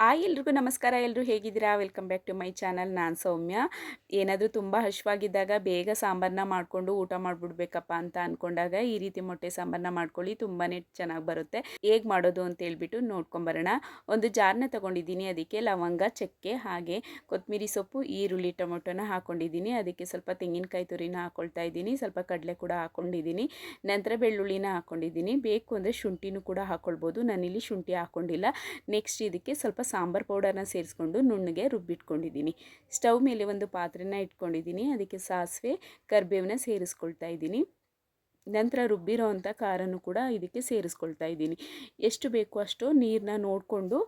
ಎಲ್ರಿಗೂ ನಮಸ್ಕಾರ. ಎಲ್ಲರೂ ಹೇಗಿದ್ದೀರಾ? Welcome back to my channel. ನಾನು ಸೌಮ್ಯ. ಏನಾದರೂ ತುಂಬ ಹಶ್ವಾಗಿದ್ದಾಗ ಬೇಗ ಸಾಂಬಾರನ್ನ ಮಾಡಿಕೊಂಡು ಊಟ ಮಾಡಿಬಿಡ್ಬೇಕಪ್ಪ ಅಂತ ಅಂದ್ಕೊಂಡಾಗ ಈ ರೀತಿ ಮೊಟ್ಟೆ ಸಾಂಬಾರನ್ನ ಮಾಡ್ಕೊಳ್ಳಿ. ತುಂಬಾ ಚೆನ್ನಾಗಿ ಬರುತ್ತೆ. ಹೇಗೆ ಮಾಡೋದು ಅಂತ ಹೇಳ್ಬಿಟ್ಟು ನೋಡ್ಕೊಂಬರೋಣ. ಒಂದು ಜಾರನ್ನ ತೊಗೊಂಡಿದ್ದೀನಿ. ಅದಕ್ಕೆ ಲವಂಗ, ಚಕ್ಕೆ, ಹಾಗೆ ಕೊತ್ತಂಬರಿ ಸೊಪ್ಪು, ಈರುಳ್ಳಿ, ಟೊಮೊಟೊನ ಹಾಕ್ಕೊಂಡಿದ್ದೀನಿ. ಅದಕ್ಕೆ ಸ್ವಲ್ಪ ತೆಂಗಿನಕಾಯಿ ತುರಿನ ಹಾಕ್ಕೊಳ್ತಾ ಇದ್ದೀನಿ. ಸ್ವಲ್ಪ ಕಡಲೆ ಕೂಡ ಹಾಕ್ಕೊಂಡಿದ್ದೀನಿ. ನಂತರ ಬೆಳ್ಳುಳ್ಳಿನ ಹಾಕ್ಕೊಂಡಿದ್ದೀನಿ. ಬೇಕು ಅಂದರೆ ಶುಂಠಿನೂ ಕೂಡ ಹಾಕ್ಕೊಳ್ಬೋದು. ನಾನಿಲ್ಲಿ ಶುಂಠಿ ಹಾಕ್ಕೊಂಡಿಲ್ಲ. ನೆಕ್ಸ್ಟ್ ಇದಕ್ಕೆ ಸ್ವಲ್ಪ ಸಾಂಬಾರ್ ಪೌಡರ್ನ ಸೇರಿಸ್ಕೊಂಡು ನುಣ್ಣಗೆ ರುಬ್ಬಿಟ್ಕೊಂಡಿದ್ದೀನಿ. ಸ್ಟವ್ ಮೇಲೆ ಒಂದು ಪಾತ್ರೆನ ಇಟ್ಕೊಂಡಿದ್ದೀನಿ. ಅದಕ್ಕೆ ಸಾಸಿವೆ, ಕರಿಬೇವನ್ನ ಸೇರಿಸ್ಕೊಳ್ತಾ ಇದ್ದೀನಿ. ನಂತರ ರುಬ್ಬಿರೋ ಅಂಥ ಖಾರನೂ ಕೂಡ ಇದಕ್ಕೆ ಸೇರಿಸ್ಕೊಳ್ತಾ ಇದ್ದೀನಿ. ಎಷ್ಟು ಬೇಕೋ ಅಷ್ಟು ನೀರನ್ನ ನೋಡಿಕೊಂಡು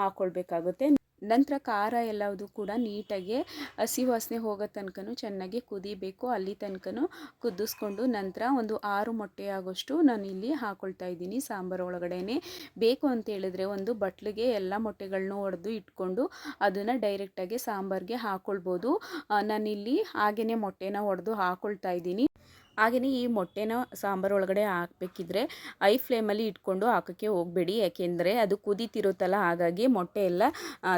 ಹಾಕ್ಕೊಳ್ಬೇಕಾಗುತ್ತೆ. ನಂತರ ಖಾರ ಎಲ್ಲವುದು ಕೂಡ ನೀಟಾಗಿ ಹಸಿ ವಾಸನೆ ಹೋಗೋ ತನಕನೂ ಚೆನ್ನಾಗಿ ಕುದಿಬೇಕು. ಅಲ್ಲಿ ತನಕನೂ ಕುದಿಸ್ಕೊಂಡು ನಂತರ ಒಂದು 6 ಮೊಟ್ಟೆ ಆಗೋಷ್ಟು ನಾನಿಲ್ಲಿ ಹಾಕ್ಕೊಳ್ತಾ ಇದ್ದೀನಿ ಸಾಂಬಾರು ಒಳಗಡೆನೆ. ಬೇಕು ಅಂತ ಹೇಳಿದ್ರೆ ಒಂದು ಬಟ್ಲಿಗೆ ಎಲ್ಲ ಮೊಟ್ಟೆಗಳನ್ನೂ ಒಡೆದು ಇಟ್ಕೊಂಡು ಅದನ್ನು ಡೈರೆಕ್ಟಾಗಿ ಸಾಂಬಾರಿಗೆ ಹಾಕ್ಕೊಳ್ಬೋದು. ನಾನಿಲ್ಲಿ ಹಾಗೆಯೇ ಮೊಟ್ಟೆನ ಒಡೆದು ಹಾಕ್ಕೊಳ್ತಾ ಇದ್ದೀನಿ. ಹಾಗೆಯೇ ಈ ಮೊಟ್ಟೆನ ಸಾಂಬಾರು ಒಳಗಡೆ ಹಾಕಬೇಕಿದ್ರೆ ಐ ಫ್ಲೇಮಲ್ಲಿ ಇಟ್ಕೊಂಡು ಹಾಕೋಕ್ಕೆ ಹೋಗಬೇಡಿ. ಯಾಕೆಂದರೆ ಅದು ಕುದೀತಿರುತ್ತಲ್ಲ, ಹಾಗಾಗಿ ಮೊಟ್ಟೆ ಎಲ್ಲ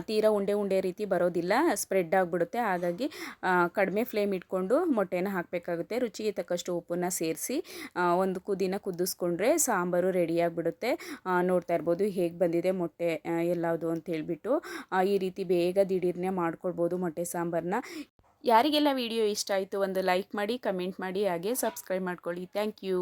ತೀರಾ ಉಂಡೆ ಉಂಡೆ ರೀತಿ ಬರೋದಿಲ್ಲ, ಸ್ಪ್ರೆಡ್ ಆಗಿಬಿಡುತ್ತೆ. ಹಾಗಾಗಿ ಕಡಿಮೆ ಫ್ಲೇಮ್ ಇಟ್ಕೊಂಡು ಮೊಟ್ಟೆನ ಹಾಕಬೇಕಾಗುತ್ತೆ. ರುಚಿಗೆ ತಕ್ಕಷ್ಟು ಉಪ್ಪನ್ನು ಸೇರಿಸಿ ಒಂದು ಕುದಿನ ಕುದಿಸ್ಕೊಂಡ್ರೆ ಸಾಂಬಾರು ರೆಡಿಯಾಗಿಬಿಡುತ್ತೆ. ನೋಡ್ತಾ ಇರ್ಬೋದು ಹೇಗೆ ಬಂದಿದೆ ಮೊಟ್ಟೆ ಎಲ್ಲವುದು ಅಂತ ಹೇಳ್ಬಿಟ್ಟು. ಈ ರೀತಿ ಬೇಗ ದಿಢೀರ್ನೇ ಮಾಡ್ಕೊಳ್ಬೋದು ಮೊಟ್ಟೆ ಸಾಂಬಾರನ್ನ. ಯಾರಿಗೆಲ್ಲ ವಿಡಿಯೋ ಇಷ್ಟ ಆಯಿತು ಒಂದು ಲೈಕ್ ಮಾಡಿ, ಕಮೆಂಟ್ ಮಾಡಿ, ಹಾಗೆ ಸಬ್ಸ್ಕ್ರೈಬ್ ಮಾಡ್ಕೊಳ್ಳಿ. Thank you.